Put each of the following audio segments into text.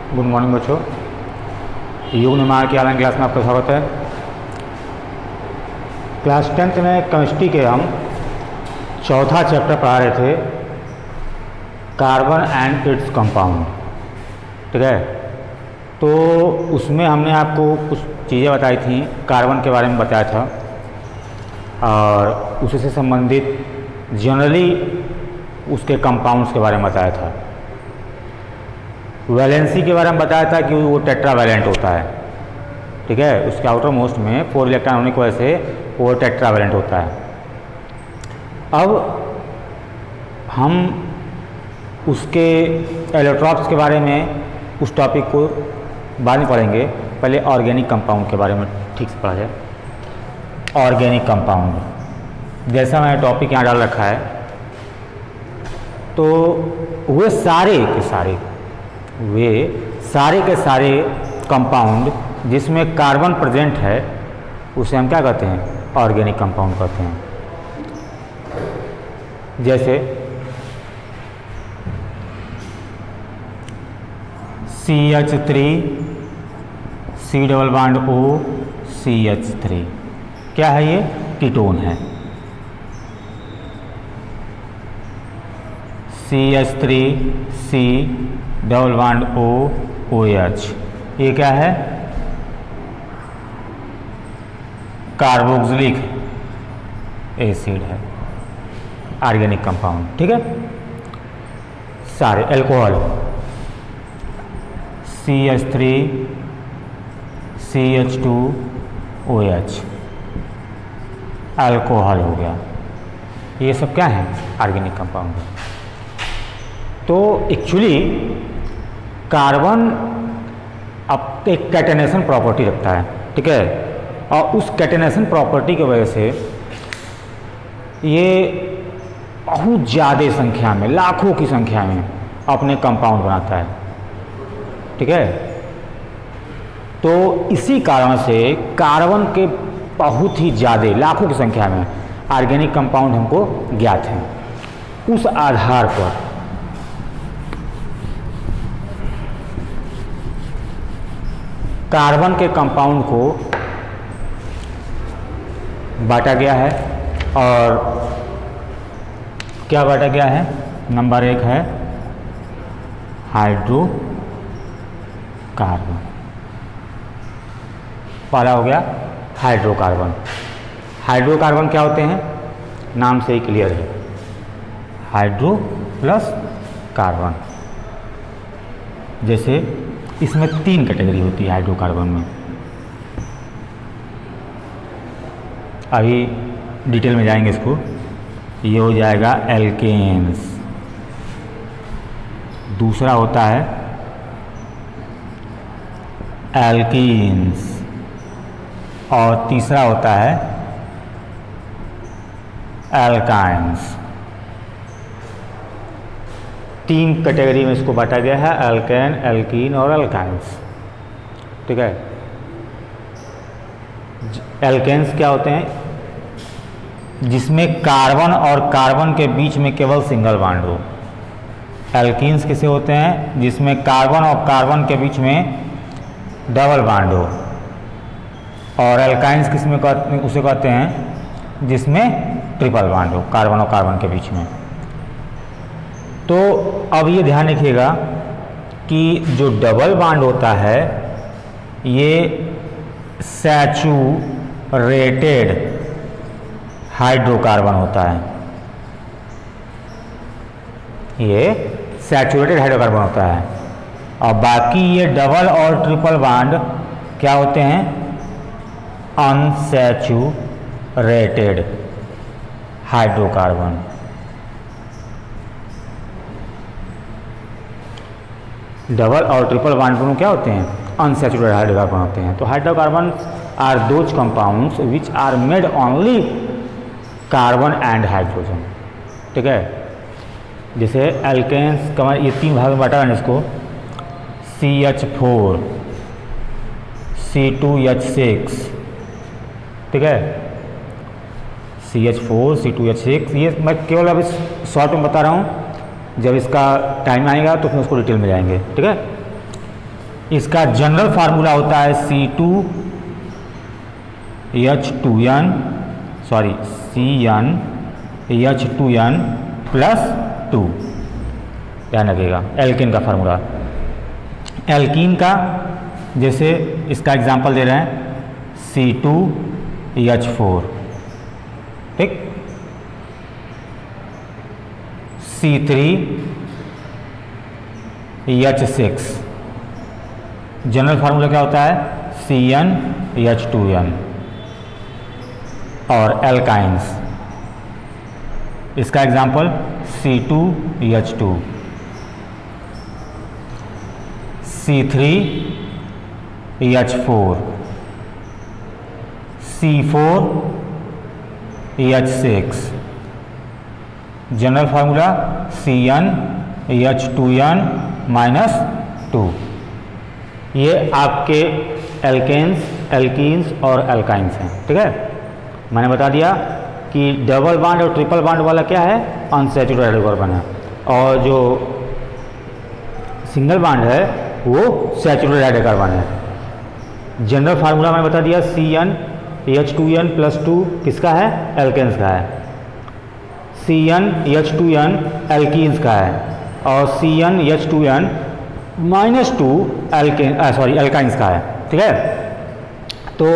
Good morning बच्चों। युग निर्माण की ऑनलाइन क्लास में आपका स्वागत है। क्लास 10th में केमिस्ट्री के हम चौथा चैप्टर पढ़ा रहे थे, कार्बन एंड इट्स कंपाउंड। ठीक है, तो उसमें हमने आपको कुछ चीज़ें बताई थी, कार्बन के बारे में बताया था और उससे संबंधित जनरली उसके कंपाउंड्स के बारे में बताया था। वैलेंसी के बारे में बताया था कि वो टेट्रावैलेंट होता है। ठीक है, उसके आउटर मोस्ट में 4 इलेक्ट्रॉन होने की वजह से वो टेट्रावैलेंट होता है। अब हम उसके एलोट्रॉप्स के बारे में उस टॉपिक को बाद में पढ़ेंगे, पहले ऑर्गेनिक कंपाउंड के बारे में ठीक से पढ़ा जाए। ऑर्गेनिक कंपाउंड जैसा मैंने टॉपिक यहाँ डाल रखा है, तो वे सारे के सारे कंपाउंड जिसमें कार्बन प्रेजेंट है उसे हम क्या कहते हैं? ऑर्गेनिक कंपाउंड कहते हैं। जैसे CH3 C double bond O CH3 क्या है? ये कीटोन है। CH3 C double bond O OH ये क्या है? कार्बोक्सिलिक एसिड है, ऑर्गेनिक कंपाउंड। ठीक है, सारे alcohol CH3 CH2 OH alcohol हो गया। ये सब क्या है? ऑर्गेनिक कंपाउंड है। तो एक्चुअली कार्बन अब एक कैटेनेशन प्रॉपर्टी रखता है। ठीक है, और उस कैटेनेशन प्रॉपर्टी की वजह से ये बहुत ज़्यादा संख्या में, लाखों की संख्या में अपने कंपाउंड बनाता है। ठीक है, तो इसी कारण से कार्बन के बहुत ही ज़्यादा, लाखों की संख्या में ऑर्गेनिक कंपाउंड हमको ज्ञात हैं। उस आधार पर कार्बन के कंपाउंड को बांटा गया है, और क्या बांटा गया है? नंबर 1 है हाइड्रोकार्बन। पहला हो गया हाइड्रोकार्बन। हाइड्रोकार्बन क्या होते हैं? नाम से ही क्लियर है, हाइड्रो प्लस कार्बन। जैसे इसमें 3 कैटेगरी होती है हाइड्रोकार्बन में। अभी डिटेल में जाएंगे इसको। ये हो जाएगा एल्केन्स, दूसरा होता है एल्कीन्स, और तीसरा होता है एल्काइन्स। 3 कैटेगरी में इसको बांटा गया है, एल्केन, एल्कीन और एल्काइन्स। ठीक है, एल्केन्स क्या होते हैं? जिसमें कार्बन और कार्बन के बीच में केवल सिंगल बॉन्ड हो। एल्कीन्स किसे होते हैं? जिसमें कार्बन और कार्बन के बीच में डबल बॉन्ड हो। और एल्काइन्स किसमें उसे कहते हैं? जिसमें ट्रिपल बॉन्ड हो कार्बन और कार्बन के बीच में। तो अब ये ध्यान रखिएगा कि जो डबल बॉन्ड होता है ये सैचुरेटेड हाइड्रोकार्बन होता है। ये सैचुरेटेड हाइड्रोकार्बन होता है, और बाकी ये डबल और ट्रिपल बॉन्ड क्या होते हैं? Unsaturated hydrocarbon. डबल और ट्रिपल बॉन्ड दोनों क्या होते हैं? अनसैचुरेटेड हाइड्रोकार्बन होते हैं। तो hydrocarbon are those compounds which are made only carbon and hydrogen. ठीक है, जैसे एल्केन्स का ये 3 भाग में बांटा है इसको, CH4 C2H6। ठीक है, CH4 C2H6। ये मैं केवल अब इस शॉर्ट में बता रहा हूँ, जब इसका टाइम आएगा तो फिर उसको डिटेल में जाएंगे। ठीक है, इसका जनरल फार्मूला होता है C2H2n प्लस 2। ध्यान रखिएगा, एल्केन का फार्मूला। एल्कीन का जैसे इसका एग्जांपल दे रहे हैं C2H4, ठीक, C3H6। जनरल फार्मूला क्या होता है CnH2n। और एल्काइंस, इसका example C2H2, C3H4, C4H6। General formula CnH2n - 2। ये आपके एल्कीन्स और एल्काइंस हैं, ठीक है। मैंने बता दिया कि डबल बॉन्ड और ट्रिपल बॉन्ड वाला क्या है, अनसैचुरेटेड हाइड्रोकार्बन है, और जो सिंगल बॉन्ड है वो सैचुरेटेड हाइड्रोकार्बन है। जनरल फार्मूला मैंने बता दिया CnH2n प्लस 2 किसका है, एल्केन्स का है। CnH2n एल्कीन्स का है और CnH2n - 2 एल्काइंस का है, ठीक है। तो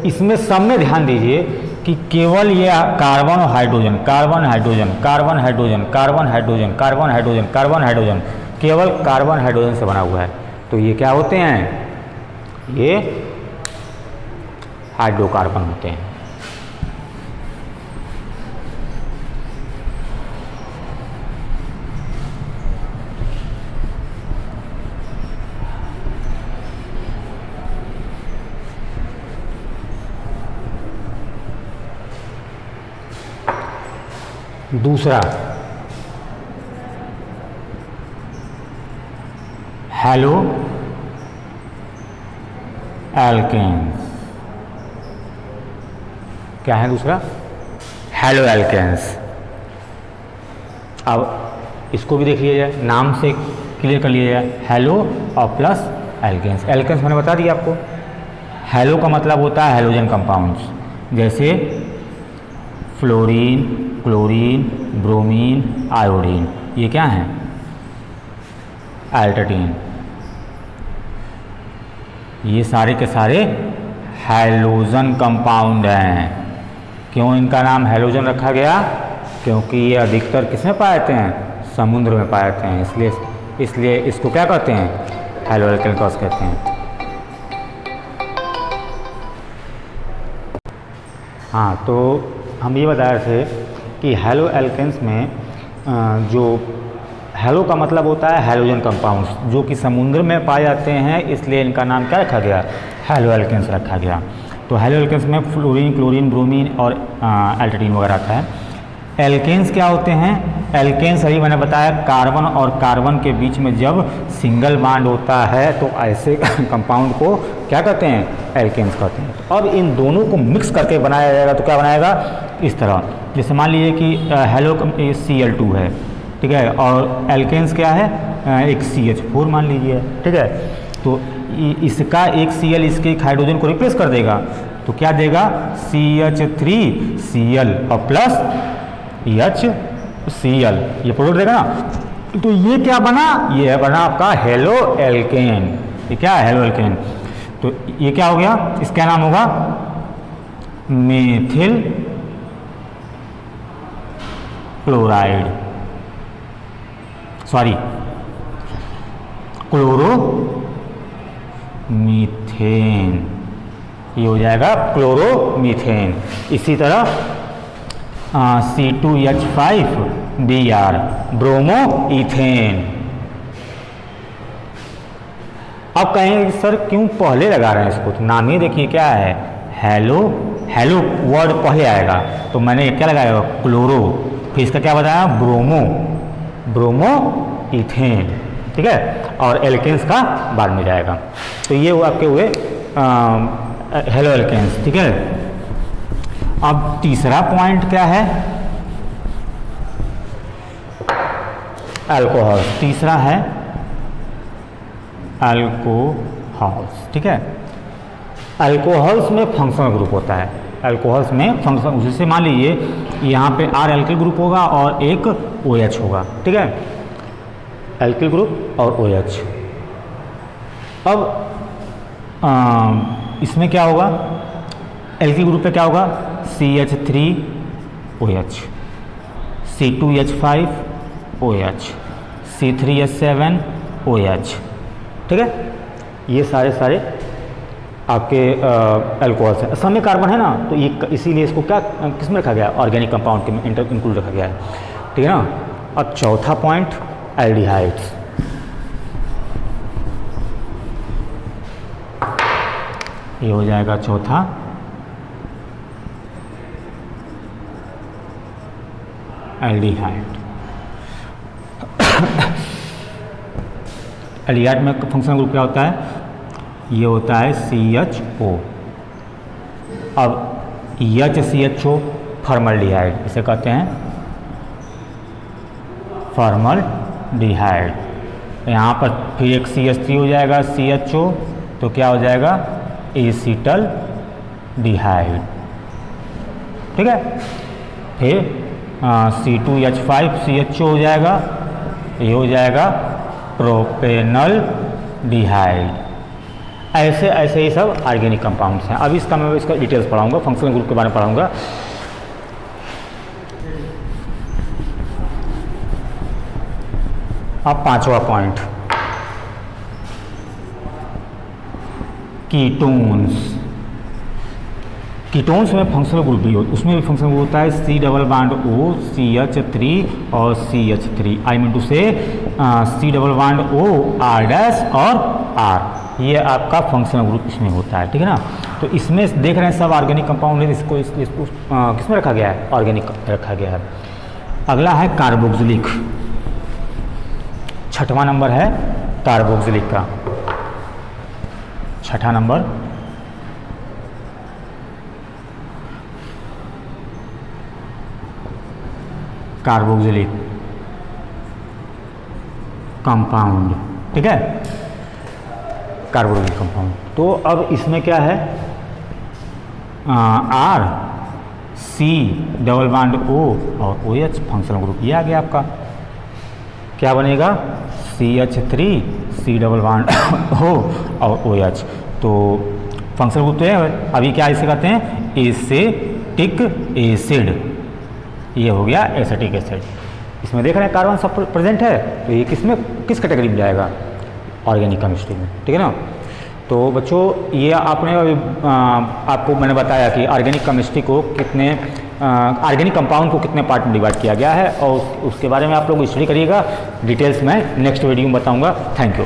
इसमें सब में ध्यान दीजिए कि केवल ये कार्बन और hydrogen, carbon hydrogen, carbon hydrogen, carbon hydrogen, carbon hydrogen, carbon hydrogen, केवल कार्बन हाइड्रोजन से बना हुआ है। तो ये क्या होते हैं, ये हाइड्रोकार्बन होते हैं। दूसरा हैलो एल्केन्स। क्या है दूसरा, हैलो एल्केन्स। अब इसको भी देख लिया जाए, नाम से क्लियर कर लिया जाए, हैलो और प्लस एल्केन्स। एल्केन्स मैंने बता दिया आपको। हैलो का मतलब होता है हैलोजन कंपाउंड्स, जैसे फ्लोरीन, क्लोरीन, ब्रोमीन, आयोडीन। ये क्या हैं, एल्टटीन। ये सारे के सारे हैलोजन कंपाउंड हैं। क्यों इनका नाम हैलोजन रखा गया, क्योंकि ये अधिकतर किसमें पाए जाते हैं, समुद्र में पाए जाते हैं, इसलिए इसको क्या कहते हैं, हैलो एल्केन्स कहते हैं। हाँ, तो हम ये बता रहे थे कि हैलो एल्केन्स में जो हैलो का मतलब होता है हैलोजन कंपाउंड्स, जो कि समुद्र में पाए जाते हैं, इसलिए इनका नाम क्या रखा गया, हैलो एल्केन्स रखा गया। तो हैलो एल्केन्स में फ्लोरीन, क्लोरीन, ब्रोमीन और एल्टटीन वगैरह आता है। एल्केन्स क्या होते हैं, एल्केन्स अभी मैंने बताया कार्बन और कार्बन के बीच में जब सिंगल बॉन्ड होता है तो ऐसे कंपाउंड को क्या कहते हैं, एल्केन्स कहते हैं। अब इन दोनों को मिक्स करके बनाया जाएगा तो क्या बनाएगा, इस तरह। जैसे मान लीजिए कि हैलो Cl2 है, ठीक है, और एल्केन्स क्या है, एक CH4 मान लीजिए, ठीक है। तो इसका एक Cl इसके एक हाइड्रोजन को रिप्लेस कर देगा, तो क्या देगा, CH3Cl और प्लस HCl, ये प्रोडक्ट देगा ना। तो ये क्या बना, ये बना आपका हैलो एल्केन। ये क्या है, हैलो एल्केन। तो ये क्या हो गया, इसका नाम होगा मेथिल क्लोराइड, क्लोरोमीथेन। ये हो जाएगा क्लोरोमीथेन। इसी तरह C2H5Br, ब्रोमो इथेन। अब कहेंगे सर क्यों पहले लगा रहे हैं इसको, तो नाम ही देखिए क्या है, हैलो, हैलो वर्ड पहले आएगा, तो मैंने क्या लगाया, क्लोरो, फिर इसका क्या बताया, ब्रोमो, ब्रोमो इथेन, ठीक है, और एल्केन्स का बाद में जाएगा। तो ये वो आपके हुए हैलो एल्केन्स, ठीक है। अब तीसरा पॉइंट क्या है, अल्कोहल। तीसरा है अल्कोहल्स, ठीक है। अल्कोहल्स में फंक्शनल ग्रुप होता है, अल्कोहल्स में फंक्शन, जैसे मान लीजिए यहाँ पे R एल्किल ग्रुप होगा और एक OH होगा, ठीक है, एल्किल ग्रुप और OH। अब इसमें क्या होगा, एल्किल ग्रुप पे क्या होगा, CH3OH, C2H5OH, C3H7OH, ठीक है। ये सारे आपके अल्कोहल्स हैं। सब में कार्बन है ना, तो ये इसीलिए इसको क्या किस में रखा गया है, ऑर्गेनिक कंपाउंड के में इंक्लूड रखा गया है, ठीक है ना। अब चौथा पॉइंट, एल्डिहाइड्स। ये हो जाएगा चौथा, एल्डिहाइड। एल्डिहाइड में फंक्शनल ग्रुप क्या होता है, ये होता है CHO। अब HCHO फॉर्मल्डिहाइड, इसे कहते हैं फॉर्मल्डिहाइड। यहाँ पर फिर एक CH3 हो जाएगा, CHO, तो क्या हो जाएगा, एसिटल्डिहाइड, ठीक है। फिर C2H5CHO हो जाएगा, ये हो जाएगा प्रोपेनल्डिहाइड। ऐसे ऐसे ही सब ऑर्गेनिक कंपाउंड्स हैं। अब इसका मैं इसका डिटेल्स पढ़ाऊंगा, फंक्शनल ग्रुप के बारे में पढ़ाऊंगा। अब पांचवा पॉइंट, कीटोन्स। कीटोन्स में फंक्शनल ग्रुप भी होता है, उसमें भी फंक्शनल ग्रुप होता है C double bond O, CH3 और CH3, आई मीन टू से C double bond O, R dash और R, ये आपका फंक्शनल ग्रुप इसमें होता है, ठीक है ना। तो इसमें देख रहे हैं सब ऑर्गेनिक कंपाउंड है, इसको किस में रखा गया है, ऑर्गेनिक रखा गया है। अगला है कार्बोक्सिलिक, छठवां नंबर है कार्बोक्सिलिक का, छठा नंबर कार्बोक्सिलिक कंपाउंड, ठीक है, कार्बोक्सिलिक कंपाउंड। तो अब इसमें क्या है, R, C double bond O और OH फंक्शनल ग्रुप, ये आ गया आपका। क्या बनेगा, CH3 C double bond O और OH। तो फंक्शनल ग्रुप तो है। अभी क्या इसे कहते हैं, एसिटिक एसिड, ये हो गया एसिटिक एसिड। इसमें देख रहे हैं कार्बन सब प्रेजेंट है, तो ये किस कैटेगरी में जाएगा, ऑर्गेनिक केमिस्ट्री में, ठीक है ना। तो बच्चों ये आपको मैंने बताया कि ऑर्गेनिक केमिस्ट्री को कितने ऑर्गेनिक कंपाउंड को कितने पार्ट में डिवाइड किया गया है, और उसके बारे में आप लोग स्टडी करिएगा। डिटेल्स मैं नेक्स्ट वीडियो में बताऊंगा। Thank you.